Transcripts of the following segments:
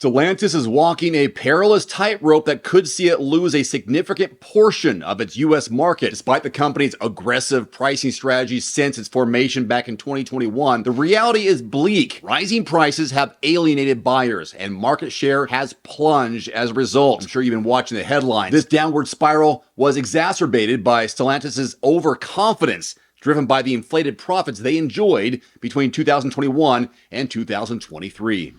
Stellantis is walking a perilous tightrope that could see it lose a significant portion of its U.S. market. Despite the company's aggressive pricing strategy since its formation back in 2021, the reality is bleak. Rising prices have alienated buyers, and market share has plunged as a result. I'm sure you've been watching the headlines. This downward spiral was exacerbated by Stellantis' overconfidence, driven by the inflated profits they enjoyed between 2021 and 2023.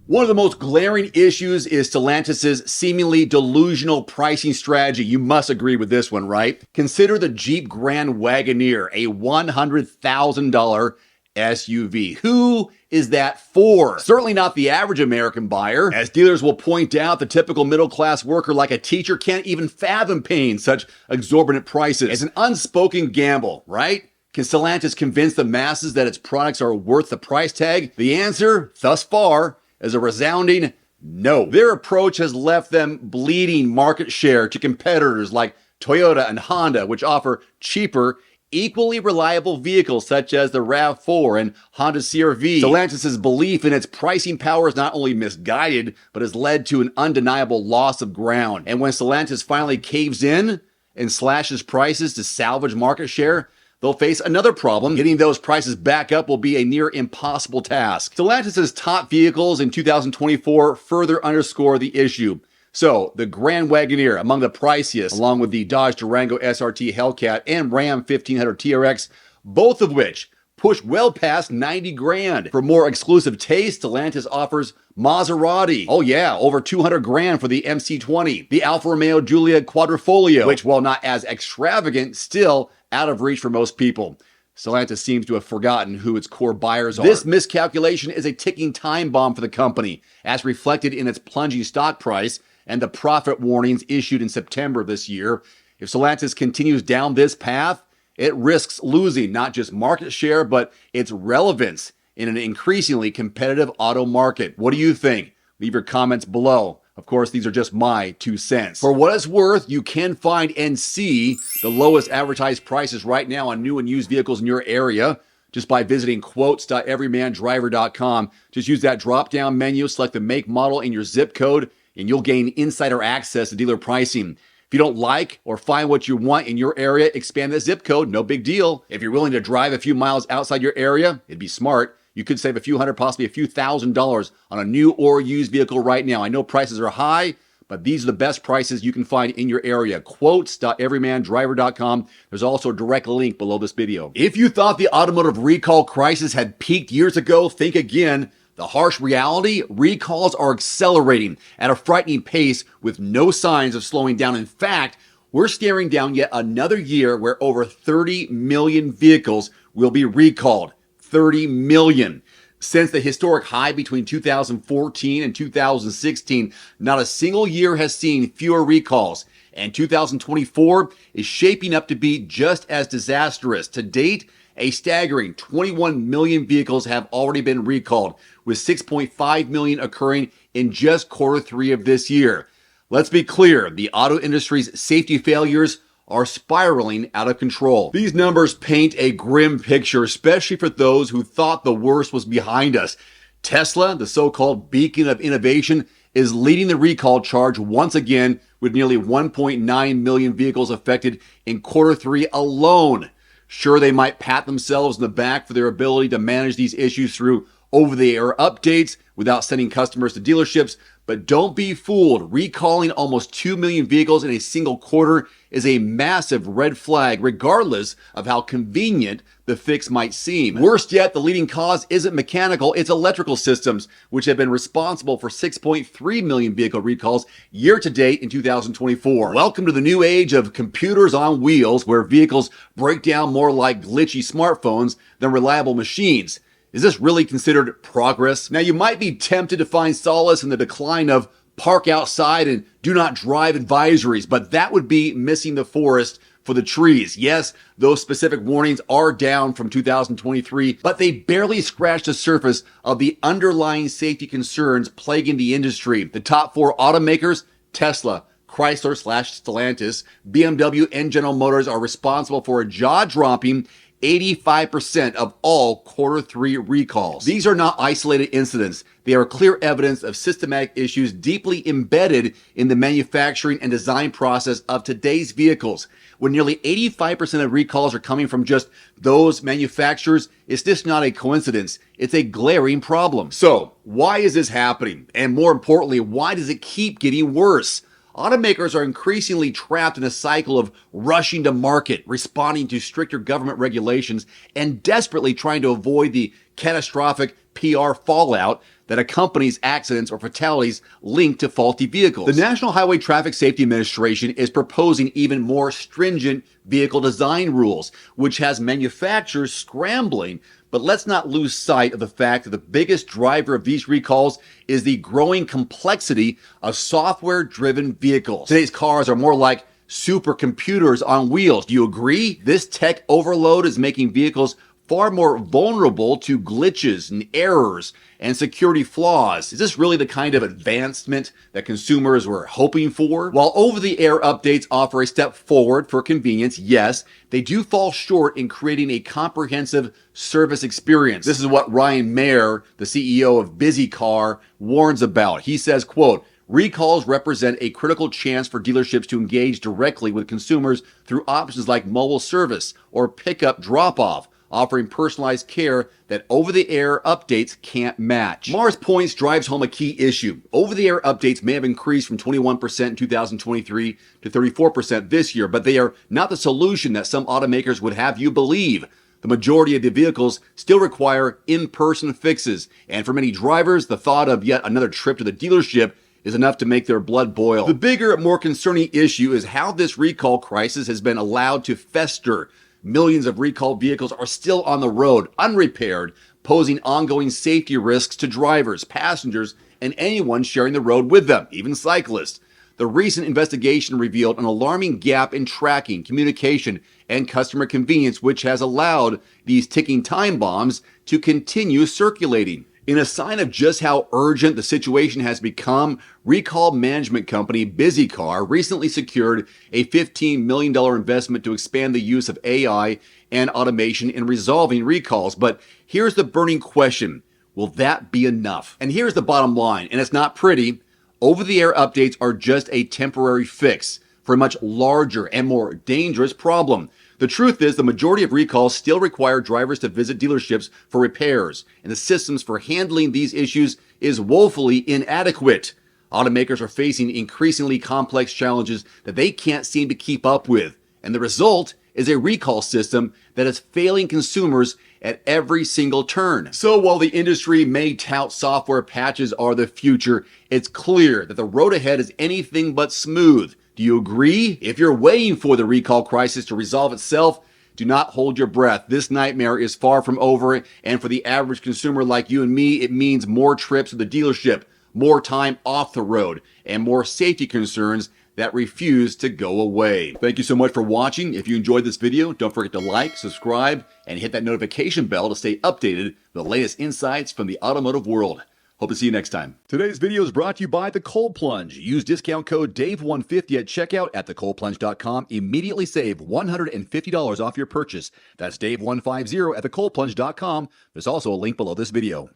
One of the most glaring issues is Stellantis' seemingly delusional pricing strategy. You must agree with this one, right? Consider the Jeep Grand Wagoneer, a $100,000 SUV. Who is that for? Certainly not the average American buyer. As dealers will point out, the typical middle-class worker like a teacher can't even fathom paying such exorbitant prices. It's an unspoken gamble, right? Can Stellantis convince the masses that its products are worth the price tag? The answer, thus far, is a resounding no. Their approach has left them bleeding market share to competitors like Toyota and Honda, which offer cheaper, equally reliable vehicles such as the RAV4 and Honda CR-V. Stellantis' belief in its pricing power is not only misguided, but has led to an undeniable loss of ground. And when Stellantis finally caves in and slashes prices to salvage market share, they'll face another problem. Getting those prices back up will be a near impossible task. Stellantis' top vehicles in 2024 further underscore the issue. So, the Grand Wagoneer, among the priciest, along with the Dodge Durango SRT Hellcat and Ram 1500 TRX, both of which push well past 90 grand. For more exclusive taste, Stellantis offers Maserati. Oh yeah, over 200 grand for the MC20. The Alfa Romeo Giulia Quadrifoglio, which, while not as extravagant, still out of reach for most people. Stellantis seems to have forgotten who its core buyers are. This miscalculation is a ticking time bomb for the company, as reflected in its plunging stock price and the profit warnings issued in September this year. If Stellantis continues down this path, it risks losing not just market share, but its relevance in an increasingly competitive auto market. What do you think? Leave your comments below. Of course, these are just my 2 cents. For what it's worth, you can find and see the lowest advertised prices right now on new and used vehicles in your area just by visiting quotes.everymandriver.com. Just use that drop-down menu, select the make, model, and your zip code, and you'll gain insider access to dealer pricing. If you don't like or find what you want in your area, expand the zip code, no big deal. If you're willing to drive a few miles outside your area, it'd be smart. You could save a few hundred, possibly a few $1,000s on a new or used vehicle right now. I know prices are high, but these are the best prices you can find in your area. Quotes.everymandriver.com. There's also a direct link below this video. If you thought the automotive recall crisis had peaked years ago, think again. The harsh reality, recalls are accelerating at a frightening pace with no signs of slowing down. In fact, we're staring down yet another year where over 30 million vehicles will be recalled. 30 million. Since the historic high between 2014 and 2016, not a single year has seen fewer recalls. And 2024 is shaping up to be just as disastrous. To date, a staggering 21 million vehicles have already been recalled, with 6.5 million occurring in just Q3 of this year. Let's be clear, the auto industry's safety failures are spiraling out of control. These numbers paint a grim picture, especially for those who thought the worst was behind us. Tesla, the so-called beacon of innovation, is leading the recall charge once again, with nearly 1.9 million vehicles affected in Q3 alone. Sure, they might pat themselves in the back for their ability to manage these issues through over-the-air updates without sending customers to dealerships, but don't be fooled. Recalling almost 2 million vehicles in a single quarter is a massive red flag, regardless of how convenient the fix might seem. Worst yet, the leading cause isn't mechanical, it's electrical systems, which have been responsible for 6.3 million vehicle recalls year to date in 2024. Welcome to the new age of computers on wheels, where vehicles break down more like glitchy smartphones than reliable machines. Is this really considered progress? Now, you might be tempted to find solace in the decline of park outside and do not drive advisories, but that would be missing the forest for the trees. Yes, those specific warnings are down from 2023, but they barely scratch the surface of the underlying safety concerns plaguing the industry. The top 4 automakers, Tesla, Chrysler/Stellantis, BMW, and General Motors, are responsible for a jaw-dropping 85% of all Q3 recalls. These are not isolated incidents. They are clear evidence of systematic issues deeply embedded in the manufacturing and design process of today's vehicles. When nearly 85% of recalls are coming from just those manufacturers, it's just not a coincidence. It's a glaring problem. So, why is this happening? And more importantly, why does it keep getting worse? Automakers are increasingly trapped in a cycle of rushing to market, responding to stricter government regulations, and desperately trying to avoid the catastrophic PR fallout that accompanies accidents or fatalities linked to faulty vehicles. The National Highway Traffic Safety Administration is proposing even more stringent vehicle design rules, which has manufacturers scrambling. But let's not lose sight of the fact that the biggest driver of these recalls is the growing complexity of software-driven vehicles. Today's cars are more like supercomputers on wheels. Do you agree? This tech overload is making vehicles far more vulnerable to glitches and errors and security flaws. Is this really the kind of advancement that consumers were hoping for? While over-the-air updates offer a step forward for convenience, yes, they do fall short in creating a comprehensive service experience. This is what Ryan Mayer, the CEO of Busy Car, warns about. He says, quote, "Recalls represent a critical chance for dealerships to engage directly with consumers through options like mobile service or pickup drop-off, offering personalized care that over-the-air updates can't match." Mars Points drives home a key issue. Over-the-air updates may have increased from 21% in 2023 to 34% this year, but they are not the solution that some automakers would have you believe. The majority of the vehicles still require in-person fixes, and for many drivers, the thought of yet another trip to the dealership is enough to make their blood boil. The bigger, more concerning issue is how this recall crisis has been allowed to fester. Millions of recalled vehicles are still on the road, unrepaired, posing ongoing safety risks to drivers, passengers, and anyone sharing the road with them, even cyclists. The recent investigation revealed an alarming gap in tracking, communication, and customer convenience, which has allowed these ticking time bombs to continue circulating. In a sign of just how urgent the situation has become, recall management company Busy Car recently secured a $15 million investment to expand the use of AI and automation in resolving recalls. But here's the burning question: will that be enough? And here's the bottom line, and it's not pretty. Over-the-air updates are just a temporary fix for a much larger and more dangerous problem. The truth is, the majority of recalls still require drivers to visit dealerships for repairs, and the systems for handling these issues is woefully inadequate. Automakers are facing increasingly complex challenges that they can't seem to keep up with, and the result is a recall system that is failing consumers at every single turn. So while the industry may tout software patches are the future, it's clear that the road ahead is anything but smooth. Do you agree? If you're waiting for the recall crisis to resolve itself, do not hold your breath. This nightmare is far from over, and for the average consumer like you and me, it means more trips to the dealership, more time off the road, and more safety concerns that refuse to go away. Thank you so much for watching. If you enjoyed this video, don't forget to like, subscribe, and hit that notification bell to stay updated with the latest insights from the automotive world. Hope to see you next time. Today's video is brought to you by The Cold Plunge. Use discount code DAVE150 at checkout at thecoldplunge.com. Immediately save $150 off your purchase. That's DAVE150 at thecoldplunge.com. There's also a link below this video.